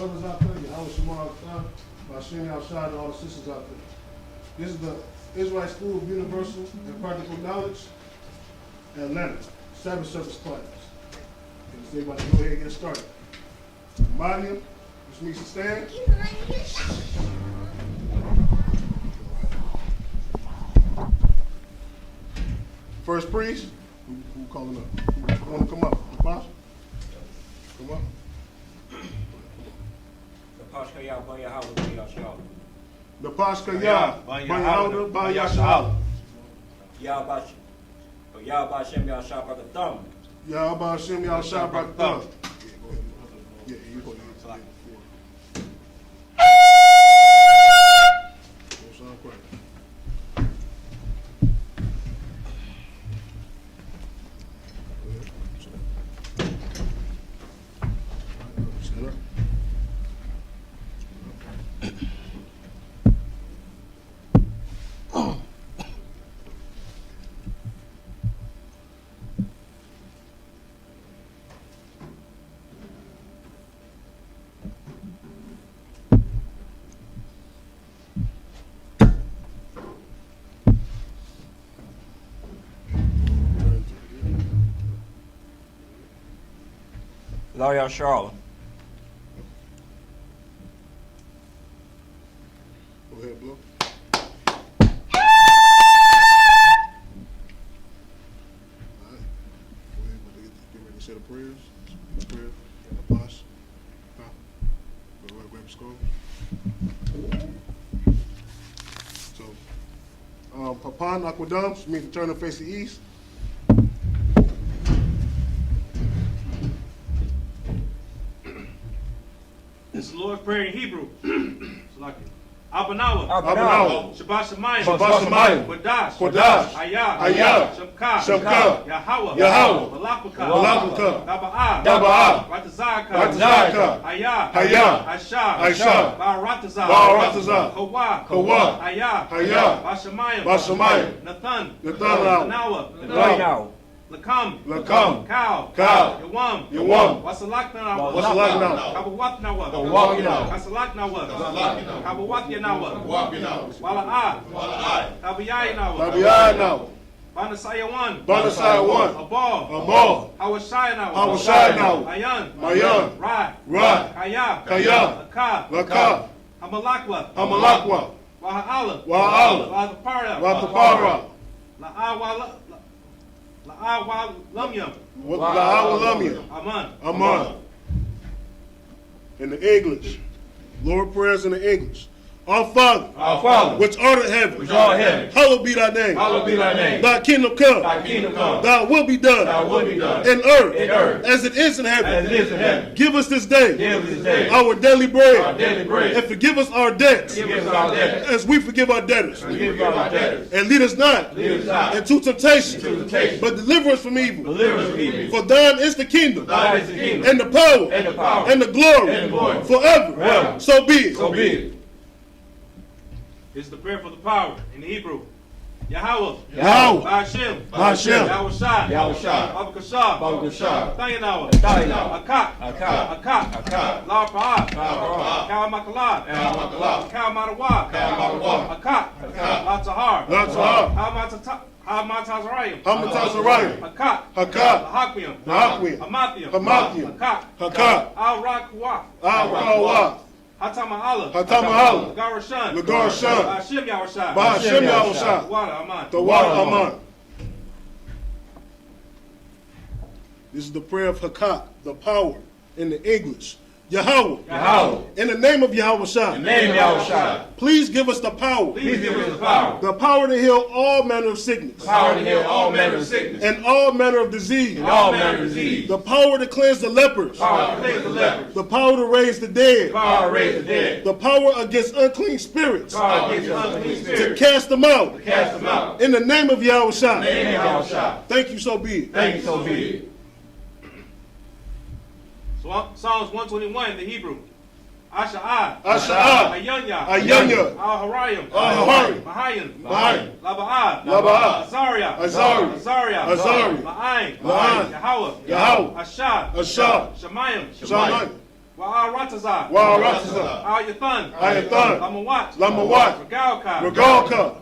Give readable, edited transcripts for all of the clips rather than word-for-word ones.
brothers out there, Yahanna Shema out there, Bashim outside, and all the sisters out there. This is the Israelite School of Universal and Practical Knowledge, Atlanta, Sabbath service class. And so about to go ahead and get started. Mariam, which means to stand. First priest, who calling up? Who want to come up? Apostle? Come up. The Pashka Yah, Yahanna, Yahanna, Yahbashem Yahshapakatham. Yahbashem Yahshapakatham. Yeah, you go. Lawyer Charlotte. Go ahead, Blue. All right. Go ahead, get ready to say the prayers. Prayer, the Apostle. Go ahead, grab the scroll. So, Papan Aquadam, which means to turn and face the east. It's the Lord's Prayer in Hebrew. Abanawa. Shabbat Shemayim. Kodash. I.S.U.P.K. Yahweh. Malakaka. Daba'ah. Ratazaka. I.S.U.P.K. Baratazah. Kawa. Bashamayim. Nathan. Tanawa. Lakam. Cow. Yawam. Wasalaknawa. Kasalaknawa. Kabawathyanawa. Wala'ah. Tabiyayanawa. Banasayawan. Abal. Hawashayanawa. Mayan. Rad. Kaya. Lakab. Hamalakwa. Waha'ala. Watapara. La'awalamyam. Aman. In the English. Lord prayers in the English. Our Father, which art in heaven, hallowed be thy name. Thy kingdom come. Thy will be done. In earth, as it is in heaven. Give us this day our daily bread. And forgive us our debts, as we forgive our debtors. And lead us not into temptation, but deliver us from evil. For thine is the kingdom, and the power, and the glory, forever. So be it. This is the prayer for the power in the Hebrew. Yahweh. Ba'ashem. Yahushai. Babakashah. Thayanawa. Akak. La Pa'ah. Kalamakalad. Kalmatawa. Akak. La Tahar. Hamatazarayim. Akak. Hamathiam. Akak. Al-Rakwa. Hatama Allah. Lagarashan. Ba'ashem Yahushai. The water Aman. This is the prayer of Hakak, the power in the English. Yahweh. In the name of Yahweh. Please give us the power. The power to heal all manner of sickness. And all manner of disease. The power to cleanse the lepers. The power to raise the dead. The power against unclean spirits. To cast them out. In the name of Yahweh. Thank you, so be it. So Psalms 121 in the Hebrew. Asha'ah. Ayanya. Al-Harayim. Mahayan. Laba'ah. Azariah. La'ain. Yahweh. Ashah. Shemayim. Wa'aratazah. Wa'aratazah. Al-Yathan. Al-Yathan. Lamawat. Lamawat. Regalka. Regalka.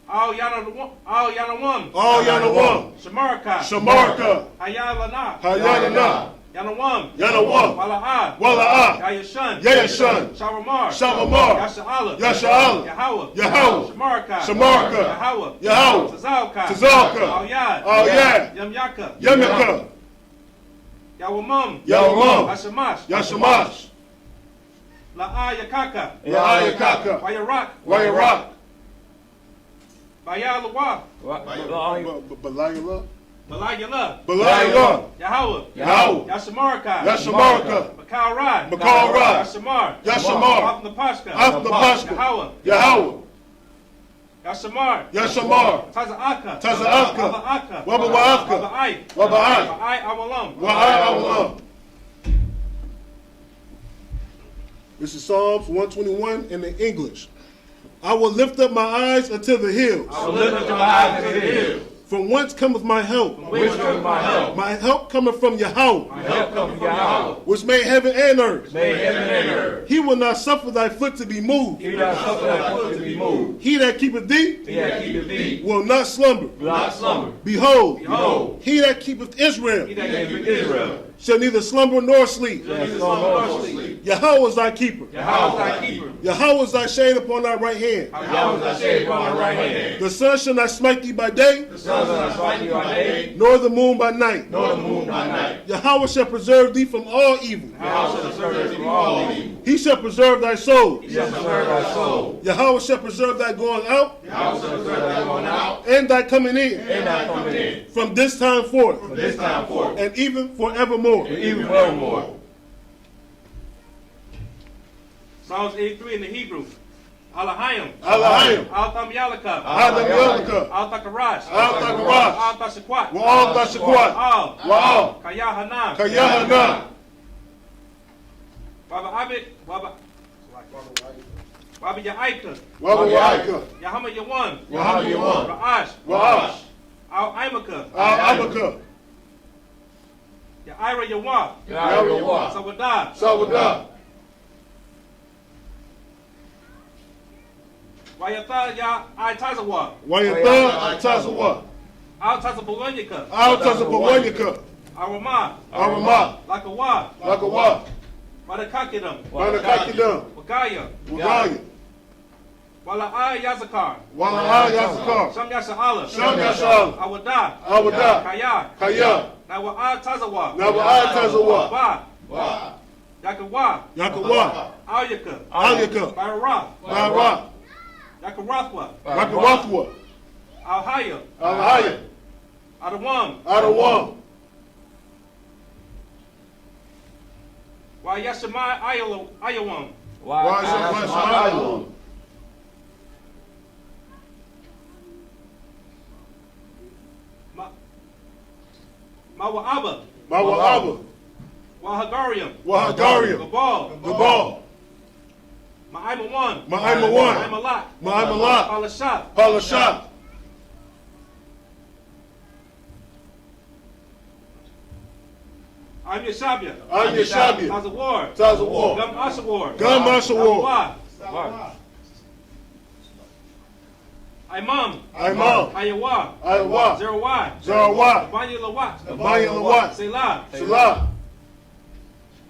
Al-Yanawam. Al-Yanawam. Shamarka. Shamarka. Hayalana. Hayalana. Yanawam. Yanawam. Wala'ah. Wala'ah. Yayashan. Yayashan. Shavamar. Shavamar. Yasha'ala. Yasha'ala. Yahweh. Yahweh. Shamarka. Shamarka. Yahweh. Yahweh. Tazalka. Tazalka. Al-Yad. Al-Yad. Yamyaka. Yamyaka. Yawamam. Yawamam. Yashamash. Yashamash. La'ayakaka. La'ayakaka. Wayarak. Wayarak. Bayalawa. Balayala. Balayala. Balayala. Yahweh. Yahweh. Yashamarka. Yashamarka. Makalrad. Makalrad. Yashamar. Yashamar. Afnapashka. Afnapashka. Yahweh. Yahweh. Yashamar. Yashamar. Taza'aka. Taza'aka. Waba'aka. Waba'aka. Waba'ai. Waba'ai. Waba'ai awalam. Wa'ai awalam. This is Psalms 121 in the English. I will lift up my eyes unto the hills. I will lift up my eyes unto the hills. From whence cometh my help? From whence cometh my help? My help cometh from Yahweh, My help cometh from Yahweh. which made heaven and earth. Made heaven and earth. He will not suffer thy foot to be moved. He that suffer thy foot to be moved. He that keepeth thee He that keepeth thee will not slumber. will not slumber. Behold, Behold, he that keepeth Israel he that keepeth Israel shall neither slumber nor sleep. shall neither slumber nor sleep. Yahweh is thy keeper. Yahweh is thy keeper. Yahweh is thy shade upon thy right hand. Yahweh is thy shade upon thy right hand. The sun shall not smite thee by day, The sun shall not smite thee by day, nor the moon by night. nor the moon by night. Yahweh shall preserve thee from all evil. Yahweh shall preserve thee from all evil. He shall preserve thy soul. He shall preserve thy soul. Yahweh shall preserve thy going out Yahweh shall preserve thy going out and thy coming in and thy coming in. from this time forth From this time forth, and even forevermore. and even forevermore. Psalms 83 in the Hebrew. Alahayim. Alahayim. Al-Tam Yalaka. Adam Yalaka. Al-Takarash. Al-Takarash. Al-Tashakwat. Wa'al Tashakwat. Al. Wa'al. Kayahanna. Yahanna. Baba Abid. Baba Ya'aika. Wabawaika. Yahanna Yawan. Yahanna Yawan. Ra'ash. Wa'ash. Al-Imaka. Al-Abaka. Ya'ira Yawa. Yawa. Sawadah. Sawadah. Wayatha Ya'itazawa. Wayatha Tazawa. Al-Tazabawanyaka. Al-Tazabawanyaka. Arama. Arama. Lakawa. Lakawa. Madakakidam. Manakakidam. Wagaya. Wagaya. Wala'ai Yazakar. Wala'a Yazakar. Sham Yasha'ala. Sham Yasha'ala. Awada. Awada. Kaya. Kaya. Nawa'a Tazawa. Nawa'a Tazawa. Wa. Yakawa. Yakawa. Alyaka. Alyaka. Barara. Bara. Yakarathwa. Rakawathwa. Alhaya. Alhaya. Adawam. Adawam. Wa Yashama Ayawam. Wa'ashamayim. Mawa'aba. Mawa'aba. Wahagariam. Wahagariam. Gabal. Gabal. Ma'aimawan. Ma'aimawan. Ma'aimalak. Ma'aimalak. Palashah. Palashah. I'm Yeshabia. I'm Yeshabia. Tazawar. Tazawar. Gum Ashawar. Gum Ashawar. Imam. Imam. Ayawa. Ayawa. Zerawai. Zerawai. Abanya Lawat. Abanya Lawat. Selah. Selah.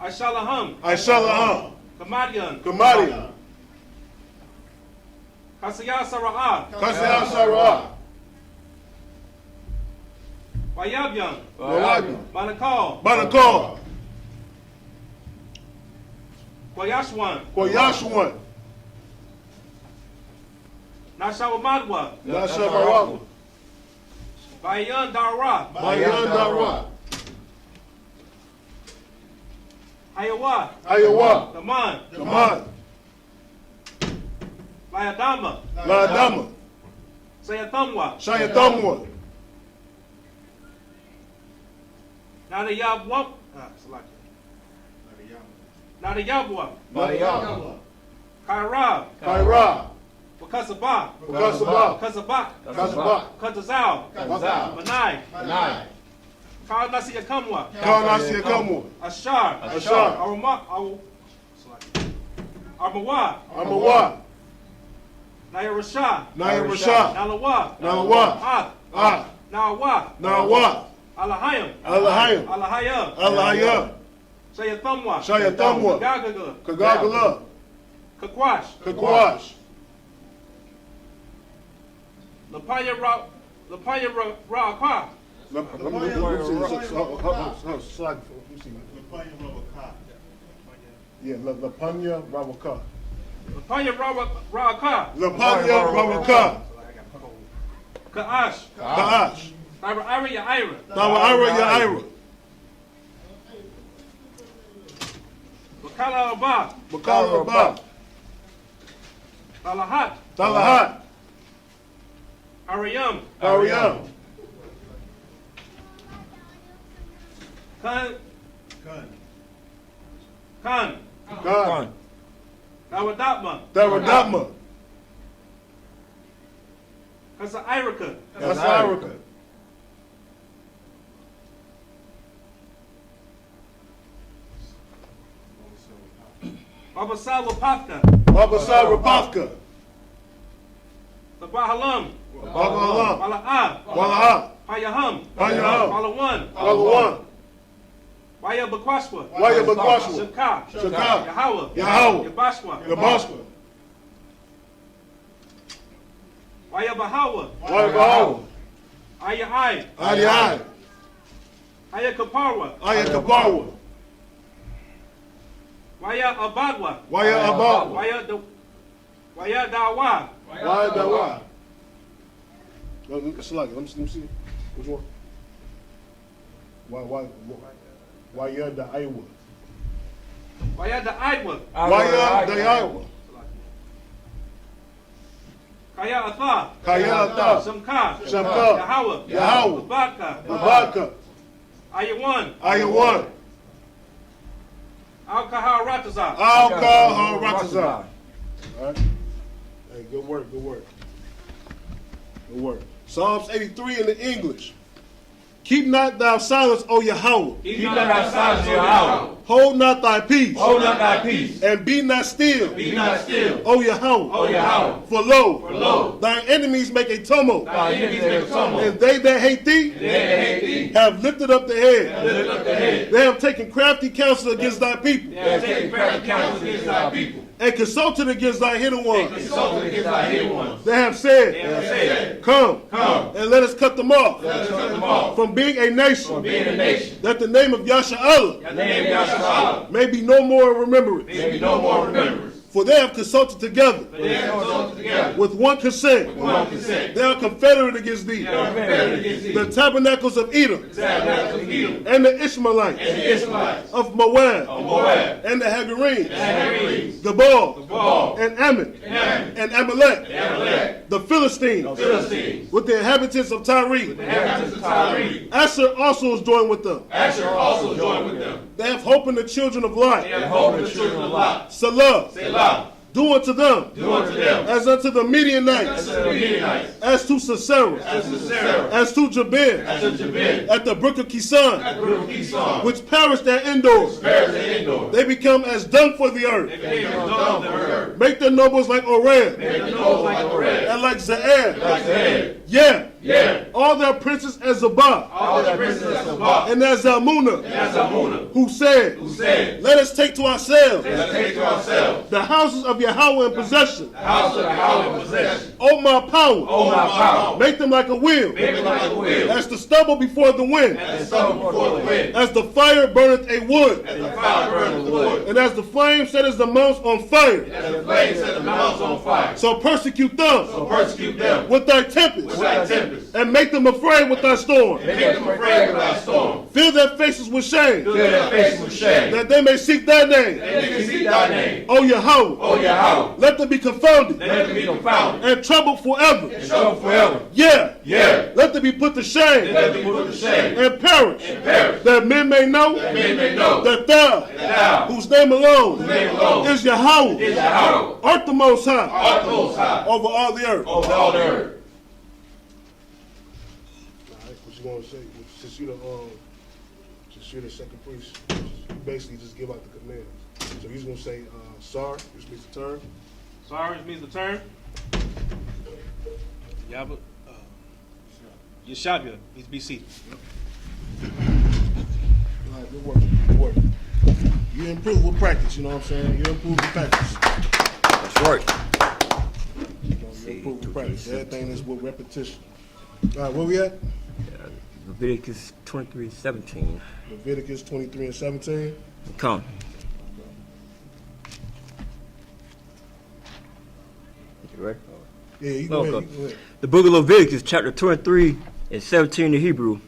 Aishalaham. Aishalaham. Kamadian. Kamadian. Kasaya Sara'ah. Kasaya Sara'ah. Wayabyan. Wayabyan. Manakal. Manakal. Koyashwan. Koyashwan. Nashawamadwa. Nashawamadwa. Bayan Dara. Bayan Dara. Ayawa. Ayawa. Gaman. Gaman. Layadama. Layadama. Sayatamwa. Sayatamwa. Nadayabwa. Nadayabwa. Nadayabwa. Kaira. Kaira. Wakasaba. Wakasaba. Kazabak. Kazabak. Kazazal. Kazal. Manai. Manai. Kal Nasi Yakamwa. Kal Nasi Yakamwa. Ashar. Ashar. Armawa. Armawa. Naya Rashad. Naya Rashad. Nalawa. Nalawa. Ah. Nawa. Nawa. Alahayim. Alahayim. Alahaya. Alahaya. Shayathamwa. Shayathamwa. Kagagala. Kagagala. Kakwash. Kakwash. Lapaya Ra'akwa. Yeah, Lapanya Rawaka. Lapanya Ra'akwa. Lapanya Rawaka. Ka'ash. Ka'ash. Ira Yaira. Ira Yaira. Makala Abba. Makala Abba. Talahat. Talahat. Ariyam. Ariyam. Khan. Dawadatma. Dawadatma. Kasa Irika. Kasa Irika. Babasal Wapafka. Babasal Wapafka. Bahalam. Bahalam. Wala'ah. Wala'ah. Payaham. Payaham. Palawan. Palawan. Waya Bakwashwa. Waya Bakwashwa. Shaka. Shaka. Yahweh. Yahweh. Yabashwa. Yabashwa. Waya Bahawa. Waya Bahawa. Aya Ai. Aya Ai. Aya Kaparwa. Aya Kaparwa. Waya Abadwa. Waya Abadwa. Waya Dawa. Waya Dawa. Let me see. Which one? Waya da Iowa. Waya da Iowa. Waya da Iowa. Kaya Atha. Kaya Atha. Shamka. Shamka. Yahweh. Yahweh. Babaka. Ayawan. Ayawan. Al-Kahar Ratazah. Al-Kahar Ratazah. All right. Hey, good work, good work. Good work. Psalms 83 in the English. Keep not thou silence, O Yahweh. Keep not thy silence, O Yahweh. Hold not thy peace. Hold not thy peace. And be not still. Be not still. O Yahweh. O Yahweh. For lo, thine enemies make a tumult. Thine enemies make a tumult. And they that hate thee, have lifted up the head. They have taken crafty counsel against thy people. They have taken crafty counsel against thy people. And consulted against thy hidden ones. They have said, Come, and let us cut them off. From being a nation. That the name of Yasha may be no more in remembrance. For they have consulted together. With one consent. They are confederate against thee. The tabernacles of Edom. And the Ishmaelites. Of Moab. And the Hagarenes. Gebal. And Ammon. And Amalek. The Philistines. With the inhabitants of Tyre. Asher also is joined with them. They have hope in the children of Lot. Salah. Do unto them as unto the Midianites, as to Sisera, as to Jabin, at the brook of Kisan, which perished at indoors. They become as dung for the earth. Make their nobles like Oran, and like Zair. Yeah. All their princes as Zabah, and as Zalmunna, who said, let us take to ourselves the houses of Yahweh in possession. O my power, make them like a wheel, as the stubble before the wind, as the fire burneth a wood, and as the flame setteth the mountains on fire. So persecute them with thy tempest. And make them afraid with thy storm. Fill their faces with shame. That they may seek thy name. O Yahweh. Let them be confounded. And troubled forever. Yeah. Let them be put to shame. And perish. That men may know. That thou, whose name alone is Yahweh, art the Most High. Over all the earth. What you gonna say? Since you you're the second priest, you basically just give out the commands. So he's going to say, Sar, which means the turn. Sar, which means the turn. Yabba, Yeshabia means be seated. All right, good work. Good work. You improve with practice, you know what I'm saying? You improve with practice. That's right. You improve with practice. Everything is with repetition. All right, where we at? Leviticus 23:17. Leviticus 23:17. Come. You ready? Yeah, you go ahead. Okay. You go ahead. The book of Leviticus, chapter 23 and 17 in Hebrew.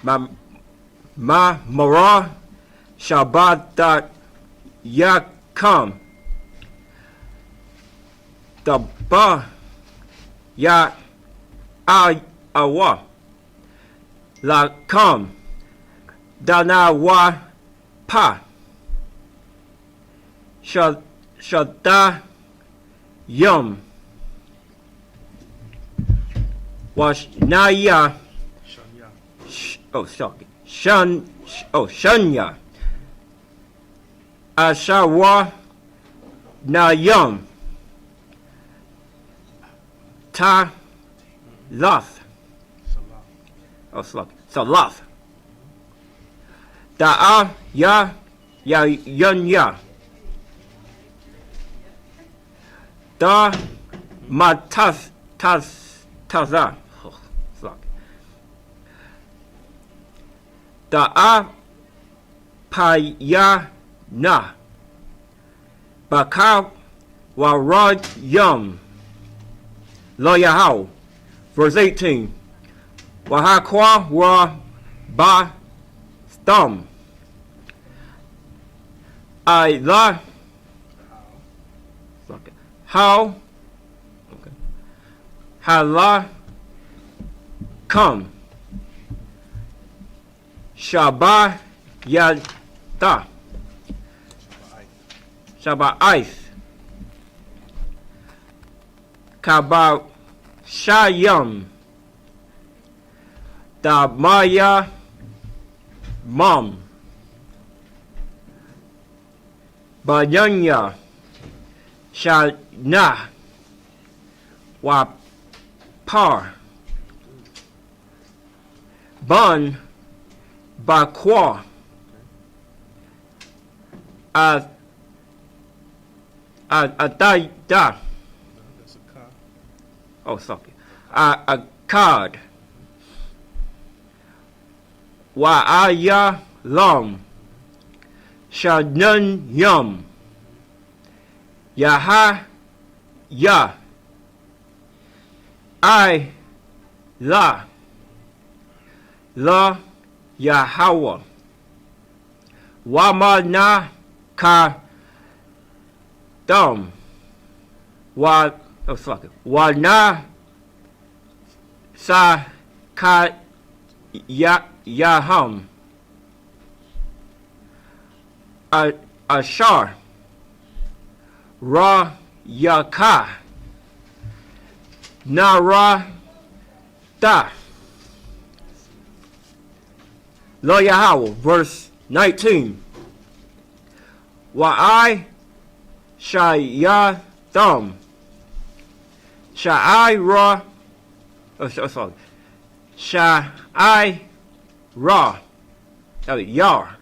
My Marah Shabath Yakam. The Ba Ya Awa La Kam Dana Wa Pa Shada Yum Washnaya Shanya Ashawa Nayum Ta Lath. Salath. Da'a ya yunya. Da matas taza. Da'a payana. Baka warayum. Lo Yahau. Verse 18. Wahakwa wa ba stum. I la how okay. Hala come. Shaba yada. Shaba ice. Kaba shayam. Da Maya Mom Bayanya Shana Wa Par Bun Bakwa Adai Da. Oh, sorry. A card. Wa'aya lam Shadun yum Yaha ya I la Yahawa Wamana ka dum Wa Wana sa ka Yaham Ashar Ra Yaka Nara Da. Lo Yahweh, verse 19. Wa'ai Shayatham Sha'ai Ra sorry. Sha'ai Ra. Yar.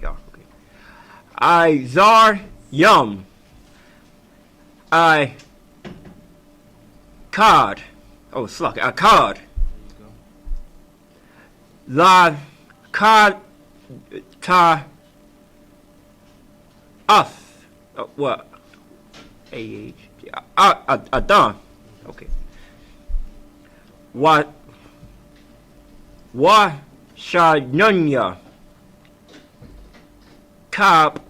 Yar, okay. I Zar Yum. I Cod. Oh, sluck. I Cod. La Cod Ta Us. What? A-H. Adam. Okay. What? Wa Shanunya Kap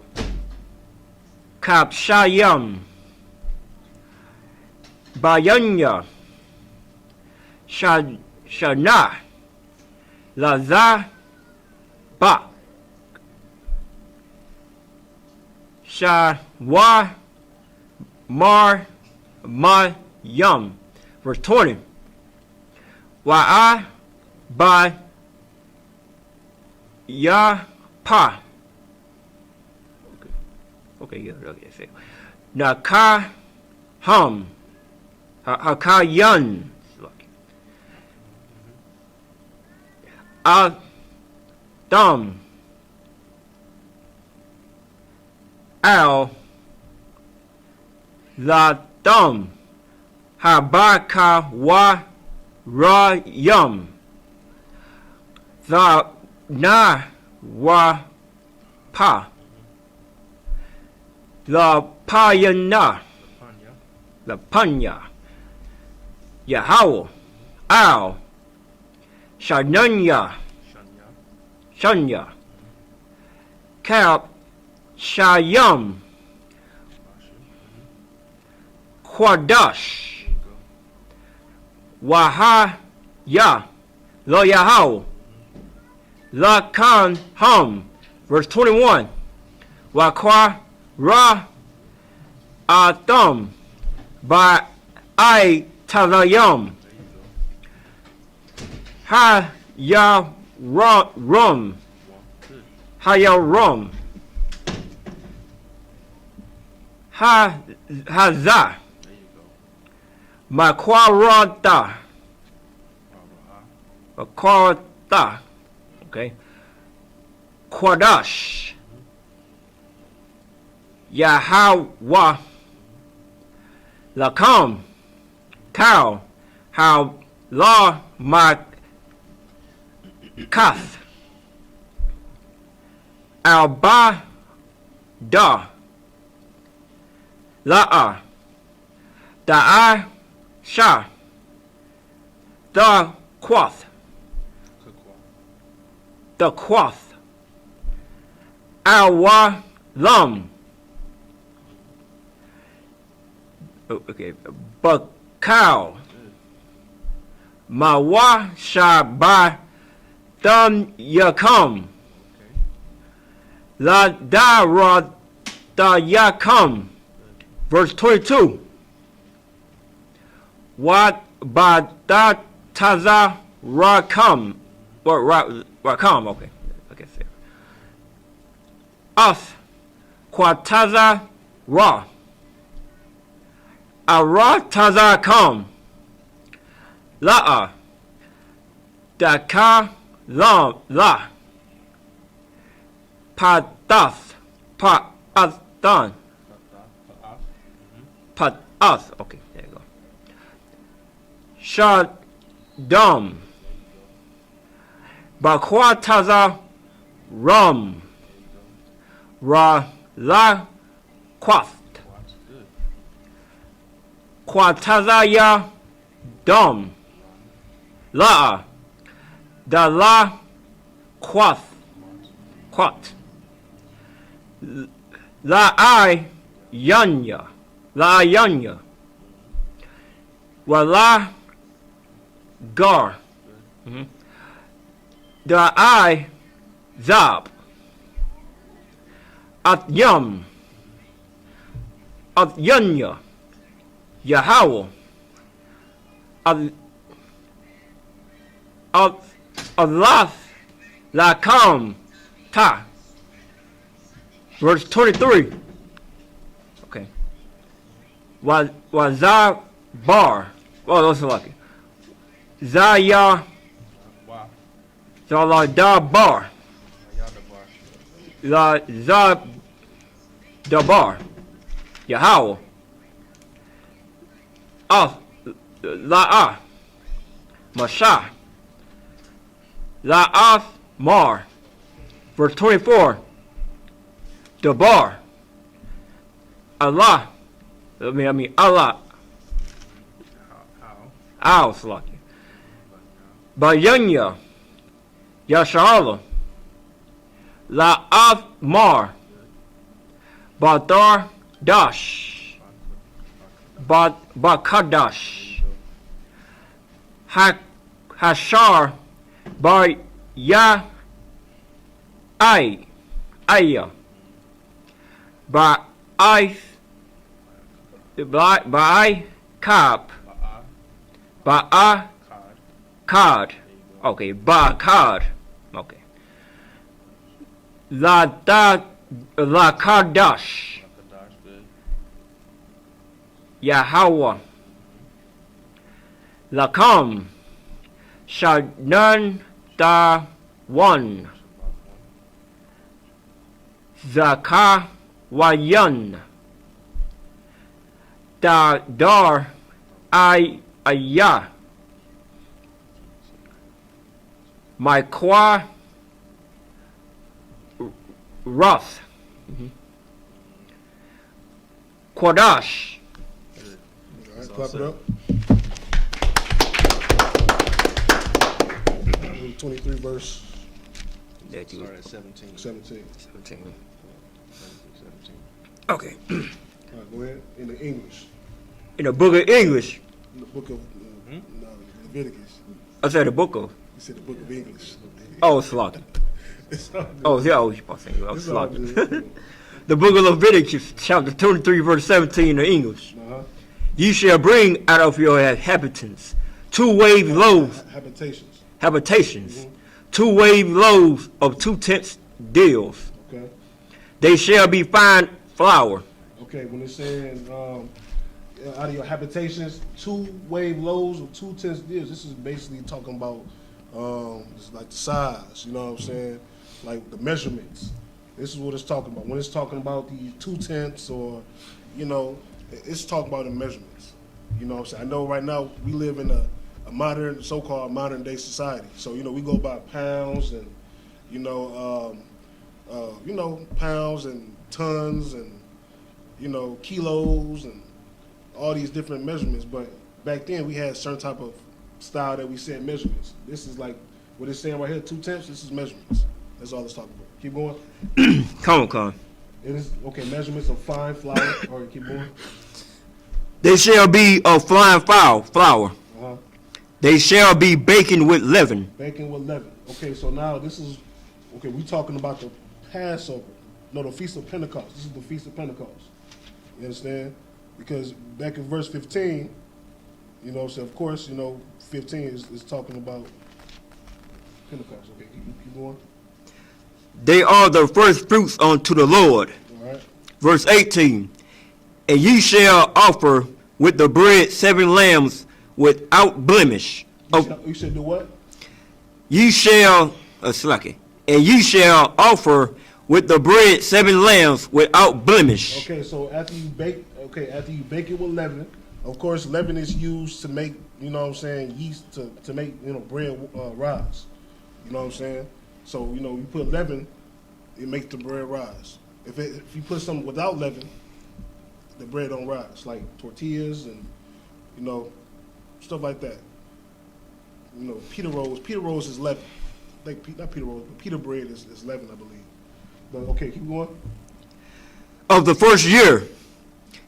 Shayam Bayanya Shana Laza Ba Shawa Mar Mayum. Verse 20. Wa'a Ba Pa. Okay, yeah, okay. Now, Ka Hum. Ka Yun. Dum. Al. La Dum. Habaka Wa Ra Yum. The Na Wa Pa. La Payana. La Panya. Yahweh. Al. Shanunya. Shanya. Cap. Shayum. Quadash. Wahaya. Lo Yahweh. La Kan Hum. Verse 21. Wakwa Ra Atham. Ba I Tazayum. Ha Ya Rum. Ha Ya Rum. Haza. Makwarata. Makwarata. Okay. Quadash. Yahweh. Lakam. Cow. How la Makath. Alba da. La'a. Da'a sha. The quath. The quath. Awa lum. Okay. Bakau. Mawa Shabath Yakam. La Dara Yakam. Verse 22. What Bada Taza Rakam. Or Rakam, okay. Okay, fair. Us. Quataza Ra. Ara Taza Kam. La'a. Daka La. Padath. Pa'athan. Padath. Okay, there you go. Shadam. Bakwataza Rum. Ra La Quath. Quatazaya Dum. La. Da La Quath. Quat. La I Yanya. La Yanya. Wala Gar. Da I Zab. At Yum. At Yanya. Yahweh. Allah. Lakam. Ta. Verse 23. Okay. Wazar bar. Oh, those are lucky. Zaya. Zalada bar. La za dabar. Yahweh. La'ah. Mashah. La'af Mar. Verse 24. Dabar. Allah. Allah. Al Salaki. Bayanya. Yashala. La'af Mar. Badar Dash. Bakadash. Hashar. Bar Ya. Aya. Ba'ai Kap. Ba'a Kad. Okay, Ba'kad. Okay. La Kadash. Yahweh. Lakam. Shanan Da One. Zakah Wayan. Da Dar Ayah. Maikwa Roth. Quadash. All right, clap it up. 23 verse Start at 17. 17. 17. 17. Okay. All right, go ahead. In the English. In the book of English. In the book of Leviticus. I said the book of. You said the book of English. Oh, Slocky. It's all good. Oh, yeah, I was about to say, It's all Slocky. good. The book of Leviticus, chapter 23, verse 17 in English. Uh-huh. Ye shall bring out of your inhabitants 2 wave loaves, Habitations. 2 wave loaves of 2 tenths deals. Okay. They shall be fine flour. Okay, when it's saying out of your habitations, 2 wave loaves of 2 tenths deals, this is basically talking about it's like the size, you know what I'm saying? Like the measurements. This is what it's talking about. When it's talking about the 2 tenths or, you know, it's talking about the measurements. You know what I'm saying? I know right now we live in a modern, so-called modern day society. So, you know, we go by pounds and, pounds and tons and, kilos and all these different measurements. But back then we had certain type of style that we said measurements. This is like what it's saying right here, 2 tenths, this is measurements. That's all it's talking about. Keep going. Come on. It is, okay, measurements of fine flour. All right, keep going. They shall be of fine flour. Uh-huh. They shall be baking with leaven. Baking with leaven. Okay, so now this is, okay, we're talking about the Passover. No, the Feast of Pentecost. This is the Feast of Pentecost. You understand? Because back in verse 15, so of course, 15 is talking about Pentecost. Okay, keep going. They are the first fruits unto the Lord. All right. Verse 18. And ye shall offer with the bread 7 lambs without blemish. You said do what? Ye shall, and ye shall offer with the bread 7 lambs without blemish. Okay, so after you bake it with leaven, of course leaven is used to make, yeast to make, bread rise. You know what I'm saying? So, you put leaven, it makes the bread rise. If you put something without leaven, the bread don't rise, like tortillas and, stuff like that. Pita rolls is leaven. Not pita rolls, but pita bread is leaven, I believe. But okay, keep going. Of the first year,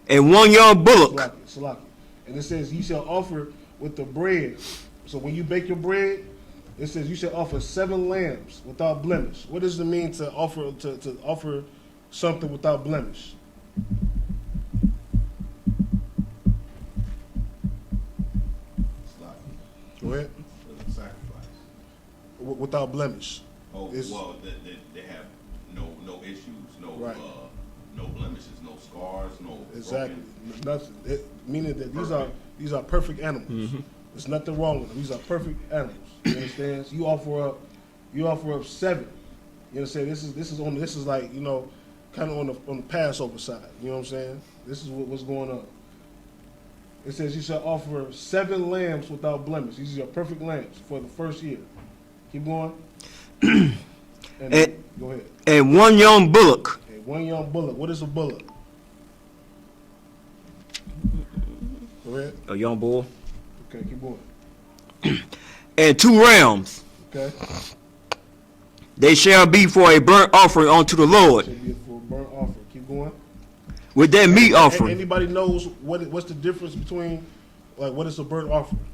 and 1 young bullock. Salaki. And it says, ye shall offer with the bread. So when you bake your bread, it says you shall offer 7 lambs without blemish. What does it mean to offer something without blemish? Go ahead. Sacrifice. Without blemish. Oh, well, they have no issues, Right. No blemishes, no scars, no Exactly. broken. Nothing. Meaning that these are perfect animals. Mm-hmm. There's nothing wrong with them. These are perfect animals. You understand? So you offer up 7. You understand? This is like, kind of on the Passover side. You know what I'm saying? This is what's going on. It says you shall offer 7 lambs without blemish. These are perfect lambs for the first year. Keep going. Go ahead. And 1 young bullock. Okay, 1 young bullock. What is a bullock? Go ahead. A young bull. Okay, keep going. And 2 rams. Okay. They shall be for a burnt offering unto the Lord. Should be for a burnt offering. Keep going. With that meat offering. Anybody knows what's the difference between, like, what is a burnt offering?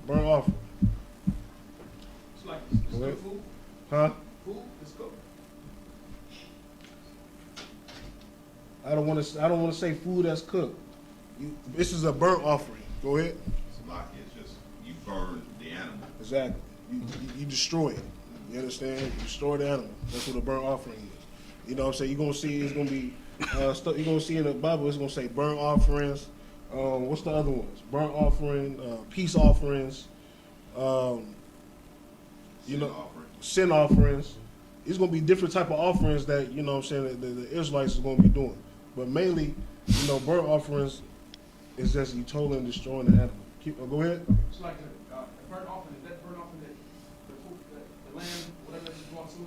Burnt offering. It's like it's Go ahead. good food. Huh? Food is good. I don't want to say food that's cooked. This is a burnt offering. Go ahead. It's like it's just you burn the animal. Exactly. you destroy it. You understand? You destroy the animal. That's what a burnt offering is. You know what I'm saying? You're gonna see it's gonna be stuff you're gonna see in the Bible. It's gonna say burnt offerings. What's the other ones? Burnt offering, peace offerings. Sin offerings. It's gonna be different type of offerings that you know what I'm saying that the Israelites is gonna be doing. But mainly, you know, burnt offerings is just you totally destroying the animal. Go ahead. It's like a burnt offering. That burnt offering that the lamb, whatever that you brought to it,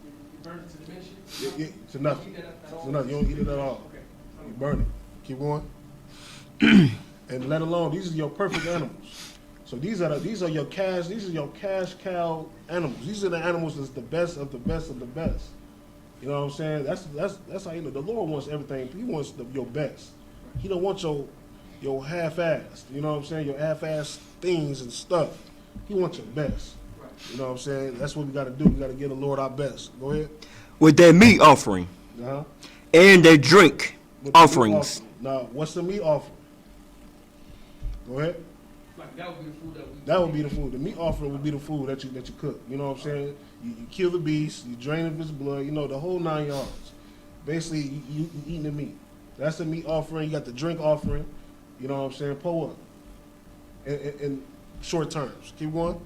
you burn it to the mission. To nothing. To nothing. You don't eat it at all. Okay. You burn it. Keep going. And let alone these are your perfect animals. So these are your cash cow animals. These are the animals that's the best of the best of the best. You know what I'm saying? That's how you know the Lord wants everything. He wants your best. He don't want your half-assed. You know what I'm saying? Your half-assed things and stuff. He wants your best. You know what I'm saying? That's what we got to do. We got to give the Lord our best. Go ahead. With their meat offering and their drink offerings. Now, what's the meat offering? Go ahead. Like that would be the food that we. That would be the food. The meat offering would be the food that you cook. You know what I'm saying? You kill the beast, you drain of his blood. You know the whole 9 yards. Basically, you eating the meat. That's the meat offering. You got the drink offering. You know what I'm saying? Pull up. In short terms. Keep going.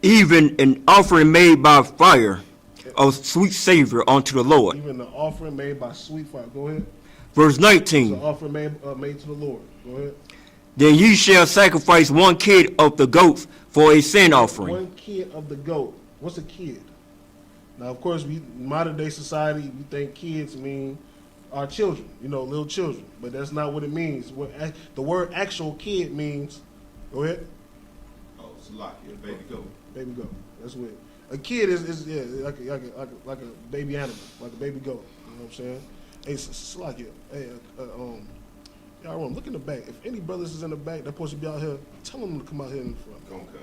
Even an offering made by fire of sweet savor unto the Lord. Even the offering made by sweet fire. Go ahead. Verse It's 19. an offering made to the Lord. Go ahead. Then ye shall sacrifice one kid of the goats for a sin offering. One kid of the goat. What's a kid? Now, of course, modern day society, we think kids mean our children, you know, little children. But that's not what it means. The word actual kid means, go ahead. Oh, Salakia, baby goat. Baby goat. That's what a kid is like a baby animal, like a baby goat. You know what I'm saying? Hey, Salakia, hey, y'all look in the back. If any brothers is in the back that supposed to be out here, tell them to come out here in the front. Gonka.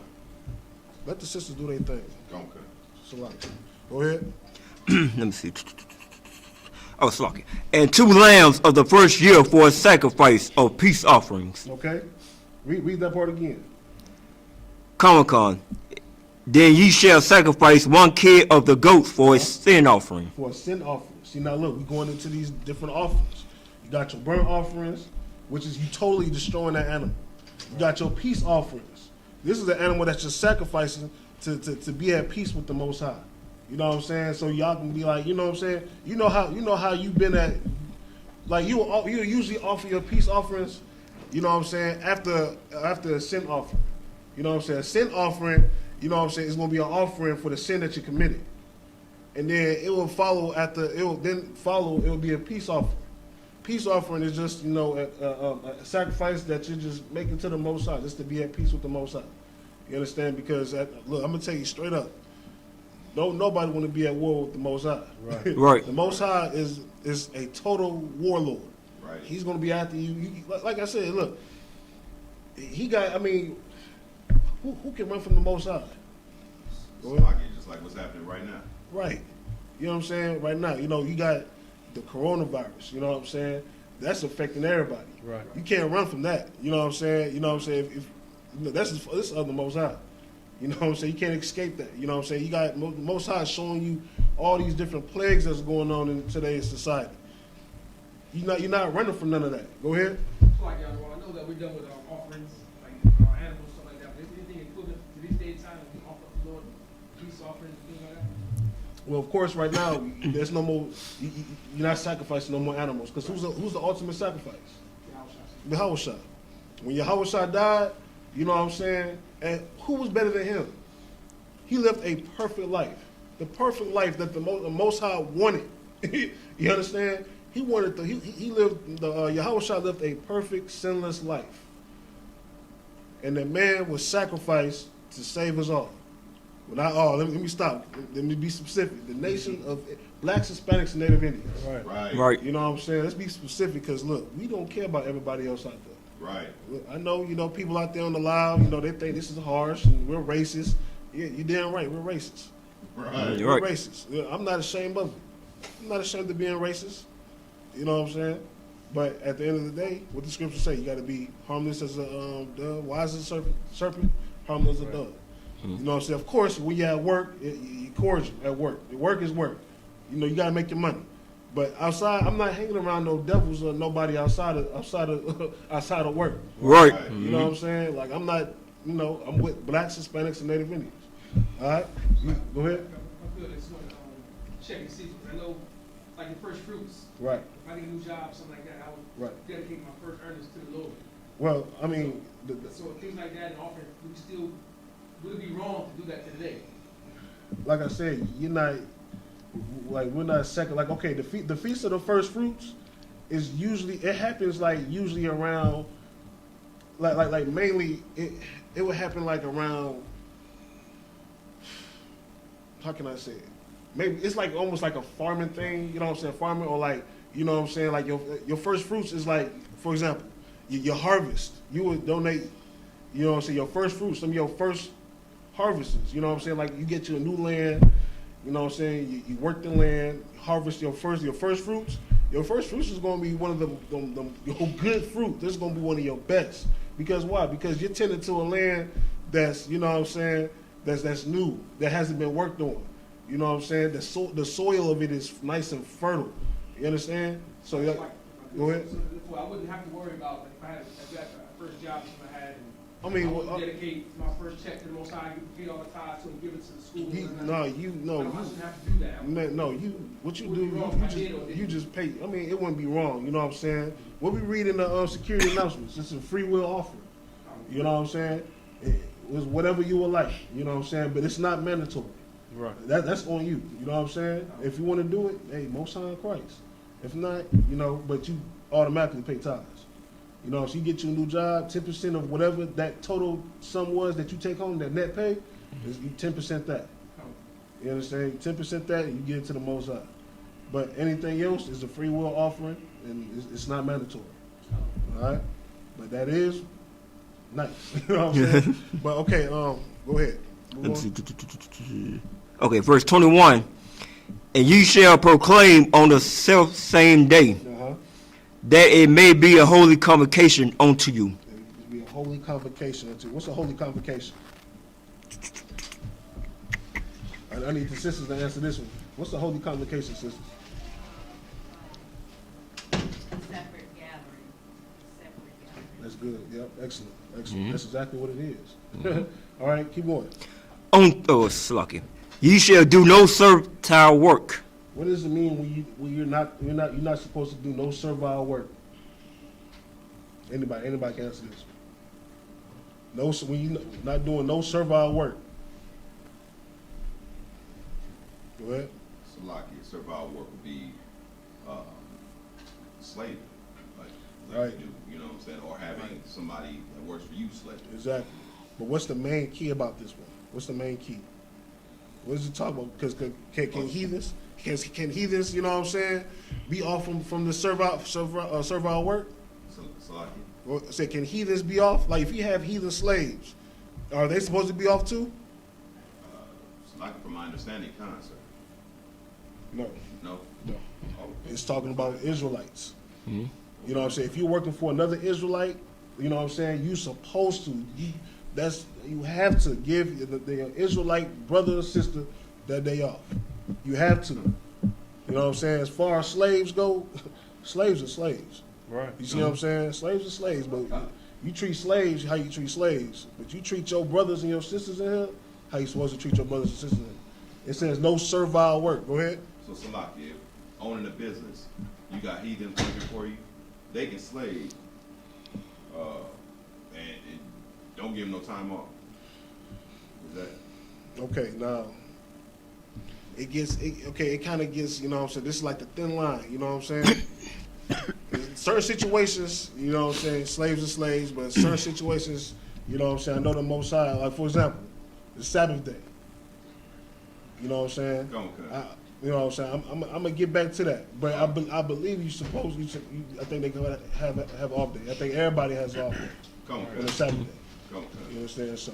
Let the sisters do their thing. Gonka. Salakia. Go ahead. Let me see. Oh, Slacky. And 2 lambs of the first year for a sacrifice of peace offerings. Okay. Read that part again. Comic-Con. Then ye shall sacrifice 1 kid of the goats for a sin offering. For a sin offering. See, now look, we're going into these different offerings. You got your burnt offerings, which is you totally destroying that animal. You got your peace offerings. This is the animal that you're sacrificing to be at peace with the Most High. You know what I'm saying? So y'all can be like, you know what I'm saying? You know how you've been at, like you usually offer your peace offerings, you know what I'm saying, after a sin offering. You know what I'm saying? A sin offering, you know what I'm saying, is going to be an offering for the sin that you committed. And then it will follow it will be a peace offering. Peace offering is just, you know, a sacrifice that you're just making to the Most High, just to be at peace with the Most High. You understand? Because, look, I'm going to tell you straight up. Nobody want to be at war with the Most High. Right. Right. The Most High is a total warlord. Right. He's going to be after you. Like I said, look, who can run from the Most High? Salakia, just like what's happening right now. Right. You know what I'm saying? Right now, you know, you got the coronavirus, you know what I'm saying? That's affecting everybody. Right. You can't run from that. You know what I'm saying? You know what I'm saying? If this is of the Most High. You know what I'm saying? You can't escape that. You know what I'm saying? You got Most High showing you all these different plagues that's going on in today's society. You're not running from none of that. Go ahead. So like, well, I know that we're done with our offerings, like our animals, stuff like that. But is anything equivalent to these days' time that we offer up the Lord, peace offerings, things like that? Well, of course, right now there's no more. You're not sacrificing no more animals because who's the ultimate sacrifice? Yahushua. When Yahushua died, you know what I'm saying? And who was better than him? He lived a perfect life, the perfect life that the Most High wanted. You understand? He wanted Yahushua lived a perfect, sinless life, and the man was sacrificed to save us all. Well, not all. Let me stop. Let me be specific. The nation of blacks, Hispanics, and Native Indians. Right. Right. You know what I'm saying? Let's be specific because, look, we don't care about everybody else out there. Right. Look, I know, you know, people out there on the live, you know, they think this is harsh and we're racist. Yeah, you're damn right. We're racist. Right. You're We're right. racist. Yeah, I'm not ashamed of it. I'm not ashamed of being racist. You know what I'm saying? But at the end of the day, what the scriptures say, you got to be harmless as a wise as a serpent, harmless as a dove. You know what I'm saying? Of course, when you're at work, you're cordial at work. The work is work. You know, you got to make your money. But outside, I'm not hanging around no devils or nobody outside of work. Right. You know what I'm saying? Like, I'm not, you know, I'm with blacks, Hispanics, and Native Indians. All right? Go ahead. I'm good. I just want to check and see. I know, like the first fruits. Right. If I get a new job, something like that, I would dedicate my first earnings to the Lord. Well, I mean, So things like that and offering, would it be wrong to do that today? like I said, you're not, like, we're not second. Like, okay, the Feast of the First Fruits is usually, it happens like usually around, like mainly, it would happen like around, how can I say it? Maybe it's like almost like a farming thing, you know what I'm saying? Farming, or like, you know what I'm saying? Like your first fruits is like, for example, your harvest. You would donate, you know what I'm saying, your first fruits, some of your first harvests, you know what I'm saying? Like, you get you a new land, you know what I'm saying? You work the land, harvest your first fruits. Your first fruits is going to be one of your good fruit. This is going to be one of your best. Because why? Because you're tending to a land that's, you know what I'm saying, that's new, that hasn't been worked on. You know what I'm saying? The soil of it is nice and fertile. You understand? So, go ahead. So I wouldn't have to worry about, like, if I had a first job that I had, and I mean, I would dedicate my first check to the Most High, pay all the tithes to him, give it to the school. I shouldn't have to do that. You just pay. I mean, it wouldn't be wrong. You know what I'm saying? What we read in the security announcements, it's a free will offering. You know what I'm saying? It was whatever you would like. You know what I'm saying? But it's not mandatory. Right. That's on you. You know what I'm saying? If you want to do it, hey, Most High in Christ. If not, you know, but you automatically pay tithes. You know, so you get you a new job, 10% of whatever that total sum was that you take home, that net pay, is you 10% that. You understand? 10% that, and you get it to the Most High. But anything else is a free will offering, and it's not mandatory. All right? But that is nice. You know what I'm saying? But okay, go ahead. Okay, verse 21. And you shall proclaim on the self same day that it may be a holy convocation unto you. It be a holy convocation unto you. What's a holy convocation? I need the sisters to answer this one. What's the holy convocation, sisters? Separate gathering. That's good. Yep, excellent. That's exactly what it is. All right, keep going. Slucky. Ye shall do no servile work. What does it mean when you're not supposed to do no servile work? Anybody can answer this. No, when you're not doing no servile work. Go ahead. Salaki, servile work would be slavery, like Right. you do, you know what I'm saying, or having somebody that works for you slave. Exactly. But what's the main key about this one? What's the main key? What does it talk about? Because can heathens, you know what I'm saying, be off from the servile work? Salaki. Or say, can heathens be off? Like, if you have heathen slaves, are they supposed to be off too? Salaki, from my understanding, sir. No. No. Oh, It's talking about Israelites. You know what I'm saying? If you're working for another Israelite, you know what I'm saying, you're supposed to. You have to give the Israelite brother or sister that day off. You have to. You know what I'm saying? As far as slaves go, slaves are slaves. Right. You see what I'm saying? Slaves are slaves, but you treat slaves how you treat slaves. But you treat your brothers and your sisters in here how you supposed to treat your brothers and sisters in here. It says no servile work. Go ahead. So Salaki, if owning a business, you got heathens working for you, they can slave, and don't give them no time off. Is that? Okay, now it kind of gets, you know what I'm saying, this is like the thin line, you know what I'm saying? In certain situations, you know what I'm saying, slaves are slaves, but in certain situations, you know what I'm saying, I know the Most High, like, for example, the Sabbath day. You know what I'm saying? Go on, cuz. You know what I'm saying? I'm gonna get back to that, but I believe I think they can have off day. I think everybody has off day Come on, on the cuz. Sabbath day. Come on, You cuz. understand? So,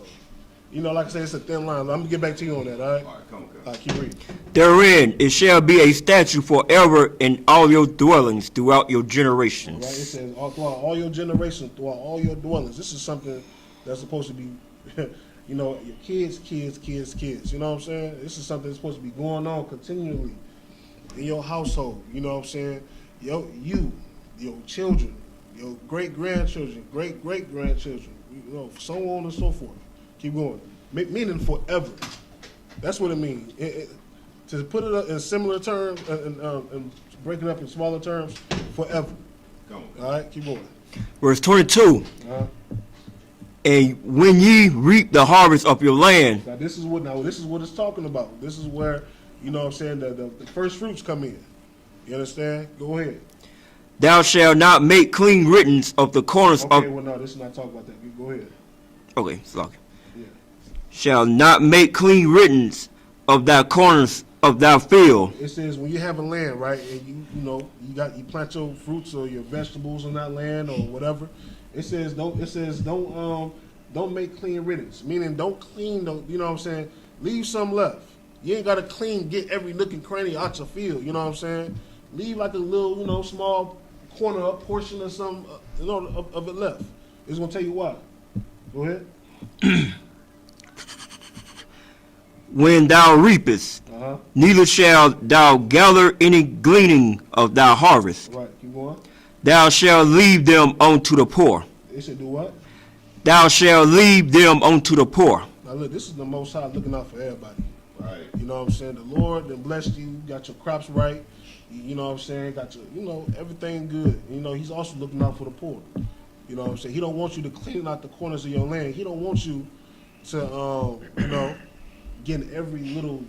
you know, like I said, it's a thin line. I'm gonna get back to you on that. All right? All right, come on, cuz. All right, keep reading. Therein it shall be a statute forever in all your dwellings throughout your Right? It generations. says throughout all your generations, throughout all your dwellings. This is something that's supposed to be you know, your kids. You know what I'm saying? This is something that's supposed to be going on continually in your household. You know what I'm saying? Your children, your great-grandchildren, great-great-grandchildren, you know, so on and so forth. Keep going. Meaning forever. That's what it means. To put it in similar terms and break it up in smaller terms, forever. Come on. All right, keep going. Verse 22. And when ye reap the harvest of your land, Now this is what it's talking about. This is where, you know what I'm saying, the first fruits come in. You understand? Go ahead. thou shalt not make clean riddance of the corners Okay, of. well, no, this is not talking about that. Go ahead. Okay, sorry. Yeah. Shall not make clean riddance of thy corners of thy field. It says when you have a land, right, and you plant your fruits or your vegetables on that land or whatever. It says don't make clean riddance. Meaning don't clean. You know what I'm saying? Leave some left. You ain't gotta get every nook and cranny out your field. You know what I'm saying? Leave like a little, small corner, a portion of some, of it left. It's gonna tell you why. Go ahead. When thou reapest, neither shalt thou gather any gleaning of thy harvest. Right. Keep going. Thou shalt leave them unto the poor. It should do what? Thou shalt leave them unto the poor. Now look, this is the Most High looking out for everybody. Right. You know what I'm saying? The Lord then blessed you, got your crops right. You know what I'm saying? Got your, everything good. He's also looking out for the poor. You know what I'm saying? He don't want you to clean out the corners of your land. He don't want you to, getting every little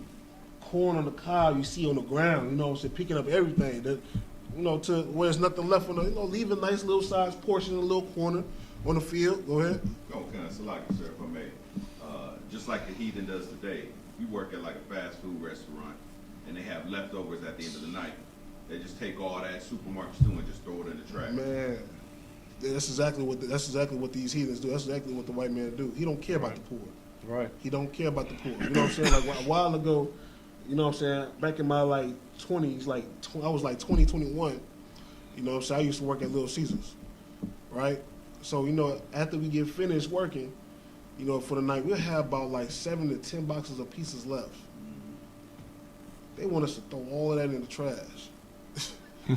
corn on the cob you see on the ground. You know what I'm saying? Picking up everything that, to where there's nothing left on the, leave a nice little size portion in a little corner on the field. Go ahead. Oh, can I select, sir, if I may? Just like the heathen does today, you work at like a fast food restaurant, and they have leftovers at the end of the night. They just take all that supermarkets do and just throw it in the trash. Man, that's exactly what these heathens do. That's exactly what the white man do. He don't care about the poor. Right. He don't care about the poor. You know what I'm saying? Like a while ago, you know what I'm saying? Back in my 20s, I was 20, 21. You know what I'm saying? I used to work at Little Caesars, right? So, after we get finished working, for the night, we'll have about 7 to 10 boxes of pieces left. They want us to throw all of that in the trash.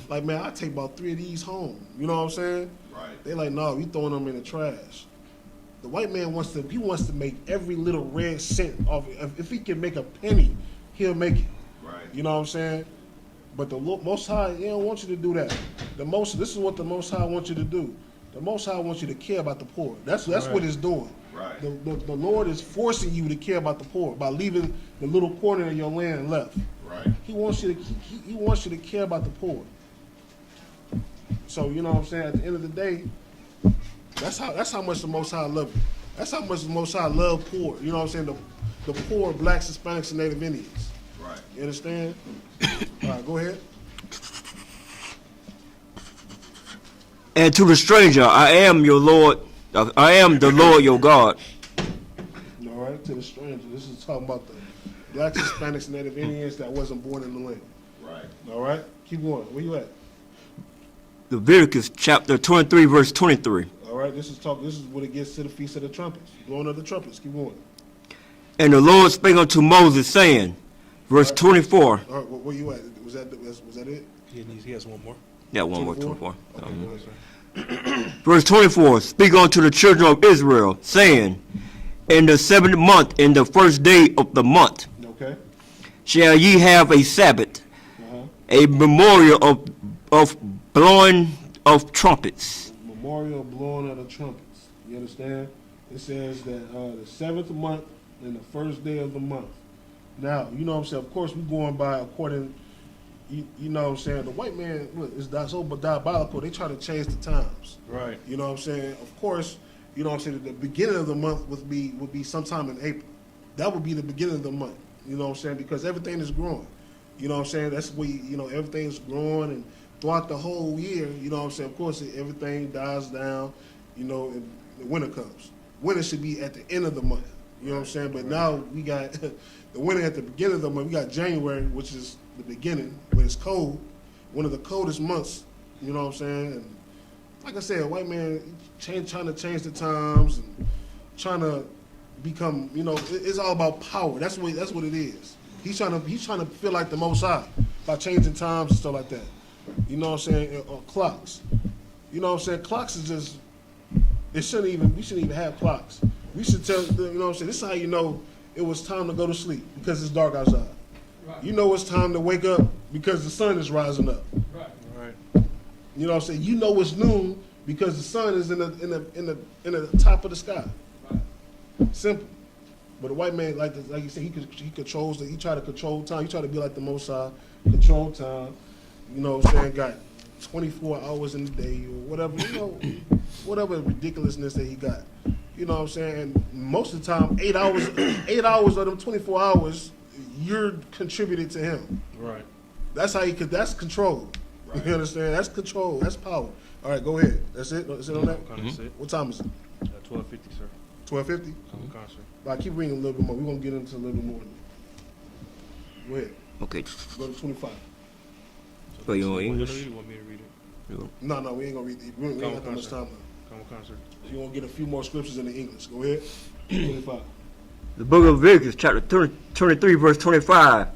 Man, I take about 3 of these home. You know what I'm saying? Right. They no, we throwing them in the trash. The white man wants to make every little red cent off. If he can make a penny, he'll make it. Right. You know what I'm saying? But the Most High, he don't want you to do that. This is what the Most High wants you to do. The Most High wants you to care about the poor. That's what it's doing. Right. The Lord is forcing you to care about the poor by leaving the little corner of your land left. Right. He wants you to care about the poor. So you know what I'm saying? At the end of the day, that's how much the Most High love you. That's how much the Most High love poor. You know what I'm saying? The poor, blacks, Hispanics, and Native Indians. Right. You understand? All right, go ahead. And to the stranger, I am your Lord. I am the Lord your God. All right, to the stranger. This is talking about the blacks, Hispanics, and Native Indians that wasn't born in the land. Right. All right, keep going. Where you at? Leviticus chapter 23, verse 23. All right, this is when it gets to the Feast of the Trumpets. Blowing of the trumpets. Keep going. And the Lord spake unto Moses, saying, verse 24. All right, where you at? Was that it? He has one more. Yeah, one more, 24? 24. Okay, go ahead. Verse 24, speak unto the children of Israel, saying, in the 7th month, in the 1st day of the month, Okay. shall ye have a Sabbath, a memorial of blowing of trumpets. Memorial blowing of the trumpets. You understand? It says that the 7th month and the 1st day of the month. Now, you know what I'm saying? Of course, we're going by according, you know what I'm saying? The white man, look, it's so diabolical. They try to change the times. Right. You know what I'm saying? Of course, you know what I'm saying? The beginning of the month would be sometime in April. That would be the beginning of the month. You know what I'm saying? Because everything is growing. You know what I'm saying? That's where, everything's growing, and throughout the whole year, you know what I'm saying? Of course, everything dies down, and the winter comes. Winter should be at the end of the month. You know what I'm saying? But now we got the winter at the beginning of the month. We got January, which is the beginning, when it's cold, one of the coldest months. You know what I'm saying? And like I said, a white man trying to change the times and trying to, become, it's all about power. That's what it is. He's trying to feel like the Most High by changing times and stuff like that. You know what I'm saying? Or clocks. You know what I'm saying? Clocks is just, we shouldn't even have clocks. We should tell, you know what I'm saying? This is how you know it was time to go to sleep, because it's dark outside. Right. You know it's time to wake up because the sun is rising up. Right. Right. You know what I'm saying? You know it's noon because the sun is in the top of the sky. Right. Simple. But the white man, like you said, he controls. He try to control time. He try to be like the Most High, control time. You know what I'm saying? Got 24 hours in the day or whatever. Whatever ridiculousness that he got. You know what I'm saying? And most of the time, 8 hours of them 24 hours, you're contributed to him. Right. That's how that's control. Right. You understand? That's control. That's power. All right, go ahead. That's it? That's it on that? Kind of it. What time is it? 12:50, sir. 12:50? Come concert. All right, keep reading a little bit more. We're going to get into a little bit more. Go ahead. Okay. Go to 25. So you want English? You want me to read it? No, we ain't going to read it. We ain't got that much time now. Come concert. So you want to get a few more scriptures in the English. Go ahead. 25. The book of Leviticus, chapter 23, verse 25.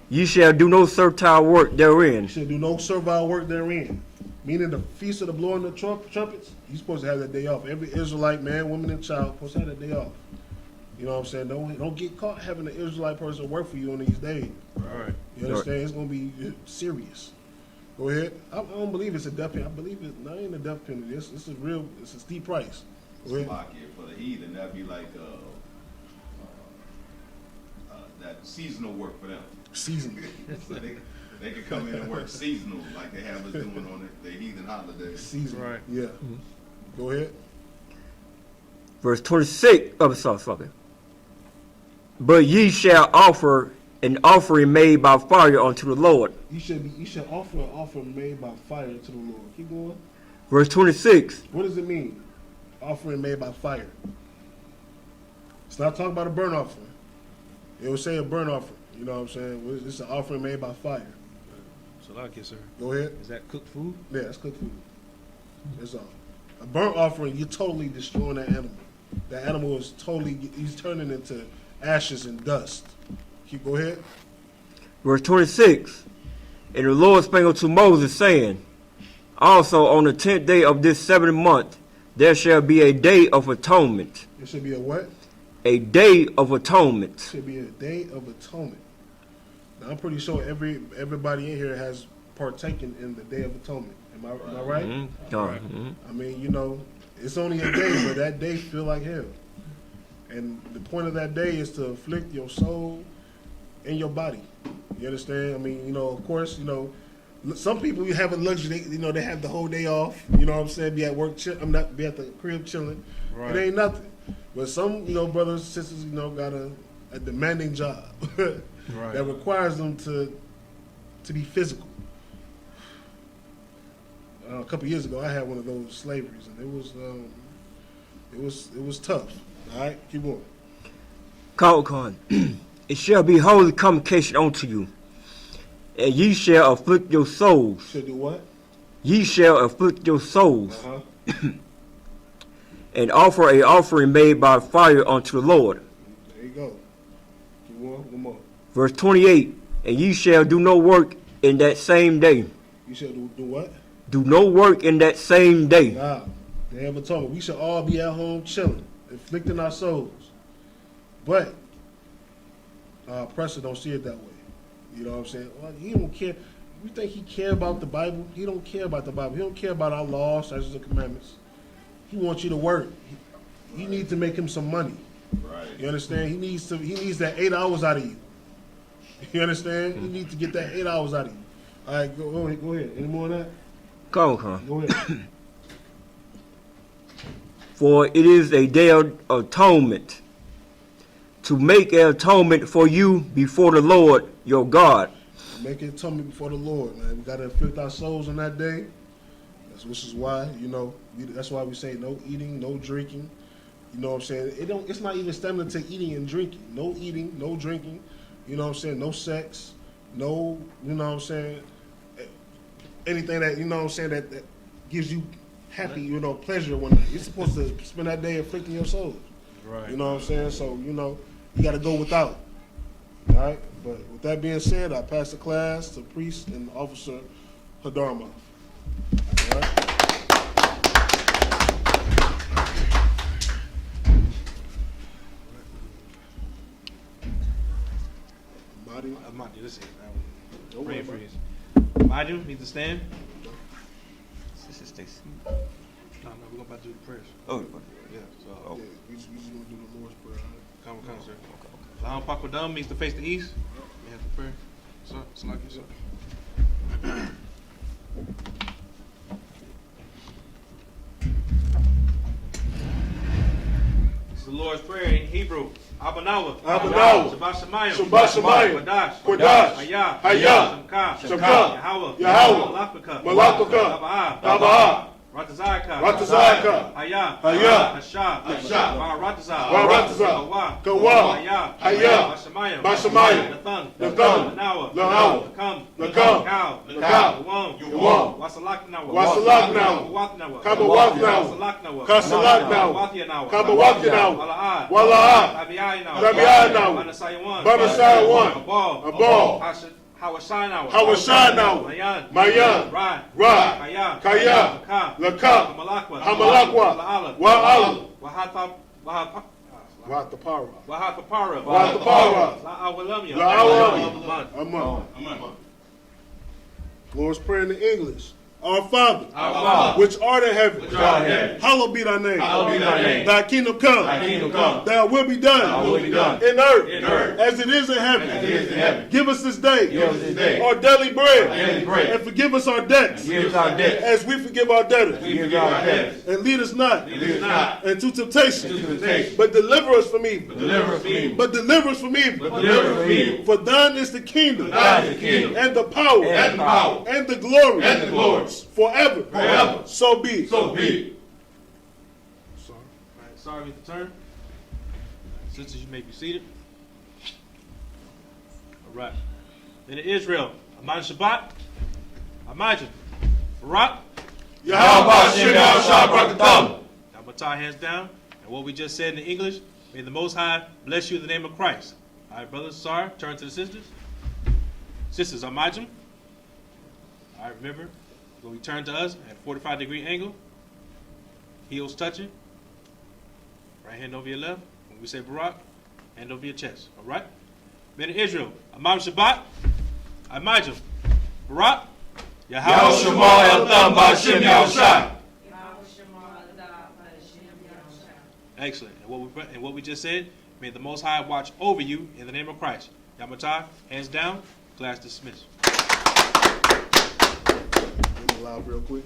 Ye shall do no servile work therein. You should do no servile work therein. Meaning the feast of the blowing the trumpets, you're supposed to have that day off. Every Israelite man, woman, and child supposed to have that day off. You know what I'm saying? Don't get caught having an Israelite person work for you on these days. Right. You understand? It's going to be serious. Go ahead. I don't believe it's a death penalty. I believe it. No, it ain't a death penalty. This is real. It's a steep price. Go ahead. For the heathen, that'd be like that seasonal work for them. Season. So they could come in and work seasonal like they have us doing on their heathen holidays. Season. Right. Yeah. Go ahead. Verse 26 of the Psalm. But ye shall offer an offering made by fire unto the Lord. You should offer an offering made by fire to the Lord. Keep going. Verse 26. What does it mean? Offering made by fire. It's not talking about a burnt offering. It will say a burnt offering. You know what I'm saying? It's an offering made by fire. So like it, sir. Go ahead. Is that cooked food? Yeah, that's cooked food. That's all. A burnt offering, you're totally destroying that animal. That animal is he's turning into ashes and dust. Go ahead. Verse 26. And the Lord spake unto Moses, saying, also on the 10th day of this 7th month, there shall be a day of atonement. It should be a what? A day of atonement. It should be a day of atonement. Now, I'm pretty sure everybody in here has partaken in the Day of Atonement. Am I right? Mm-hmm. Right. Mm-hmm. I mean, it's only a day, but that day feel like hell. And the point of that day is to afflict your soul and your body. You understand? I mean, of course, some people have a luxury. They have the whole day off. You know what I'm saying? Be at work, be at the crib chilling. Right. It ain't nothing. But some, brothers and sisters, got a demanding job Right. that requires them to be physical. A couple years ago, I had one of those slaveries, and it was tough. All right, keep going. Con. It shall be holy convocation unto you, and ye shall afflict your souls. Should do what? Ye shall afflict your souls, Uh-huh. and offer a offering made by fire unto the Lord. There you go. Keep going. One more. Verse 28. And ye shall do no work in that same day. You should do what? Do no work in that same day. Nah, they haven't told me. We should all be at home chilling, afflicting our souls. But our oppressor don't see it that way. You know what I'm saying? Well, he don't care. You think he care about the Bible? He don't care about the Bible. He don't care about our laws, statutes, and commandments. He wants you to work. You need to make him some money. Right. You understand? He needs that 8 hours out of you. You understand? You need to get that 8 hours out of you. All right, go ahead. Any more on that? Con. Go ahead. For it is a day of atonement, to make an atonement for you before the Lord your God. Make an atonement before the Lord, man. We got to afflict our souls on that day. Which is why, that's why we say no eating, no drinking. You know what I'm saying? It's not even stemming to eating and drinking. No eating, no drinking. You know what I'm saying? No sex. No, you know what I'm saying? Anything that, that gives you happy, pleasure one night. You're supposed to spend that day afflicting your soul. Right. You know what I'm saying? So, you know, you got to go without. All right? But with that being said, I pass the class to Priest and Officer Hadarma. All right? Mahdi. Mahdi, this is Don't worry brain about freeze. Mahdi, need to stand. Sister Stacy. No, we're about to do the prayers. Oh, Yeah, so it. Yeah, we just going to do the Lord's Prayer. All right? come, sir. Shalam Pakwadam means to face the east. We have the prayer. So, Salaki, sir. This is the Lord's Prayer in Hebrew. Abanawa. Abanawa. Shabbat Shemayim. Shabbat Shemayim. Kodash. Kodash. Hayah. Hayah. Shamka. Shamka. Yahweh. Yahweh. Malakaka. Malakaka. Taba'ah. Taba'ah. Ratazaka. Ratazaka. Hayah. Hayah. Hashah. Hashah. Baratazah. Baratazah. Kawa. Kawa. Hayah. Hayah. Bashamayim. Bashamayim. Nathan. Nathan. Lanawa. Lanawa. Nakam. Nakam. Cow. Nakam. Yuwam. Yuwam. Wasalaknawa. Wasalaknawa. Wathnawa. Kabawatnawa. Kasalaknawa. Kasalaknawa. Wathiyanawa. Kabawatnawa. Wala'ah. Wala'ah. Tabi'aynawa. Tabi'aynawa. Banasayawan. Banasayawan. Abal. Abal. Hawashanawa. Hawashanawa. Mayan. Mayan. Ra. Ra. Kaya. Kaya. Laka. Laka. Hamalakwa. Hamalakwa. Wa'ala. Wa'ala. Wahatha. Wathapara. Wahathapara. Wathapara. La'awalamya. La'awalamya. Aman. Amen. Lord's Prayer in English. Our Father, Our Father, which art in heaven, which art in heaven, hallowed be thy name. hallowed be thy name. Thy kingdom come. Thy kingdom come. Thy will be done. Thy will be done. In earth. In earth. As it is in heaven. As it is in heaven. Give us this day. Give us this day. Our daily bread. Our daily bread. And forgive us our debts. Give us our debts. As we forgive our debtors. We forgive our debtors. And lead us not. Lead us not into temptation. into temptation. But deliver us from evil. Deliver us from evil. But deliver us from evil. But deliver us from evil. For thine is the kingdom. For thine is the kingdom. And the power. And the power. And the glory. And the glory. Forever. Forever. So be it. So be it. Sorry. Alright, sorry with the turn. Sisters, you may be seated. Alright. Then in Israel, Amman Shabbat, Amajin, Barak, Yahweh Shem Yahshua Barakatam. now my tie hands down. And what we just said in English, may the Most High bless you in the name of Christ. Alright, brothers, sorry, turn to the sisters. Sisters, Amajin. Alright, remember, when we turn to us at a 45-degree angle, heels touching, right hand over your left. When we say Barak, hand over your chest. All right? Men of Israel, Amam Shabbat, Amajim, Barak, Yahweh Shema El Tham B'Shem Yahushua. Excellent. And what we just said, may the Most High watch over you in the name of Christ. Yamatai, hands down, class dismissed. Let me loud real quick.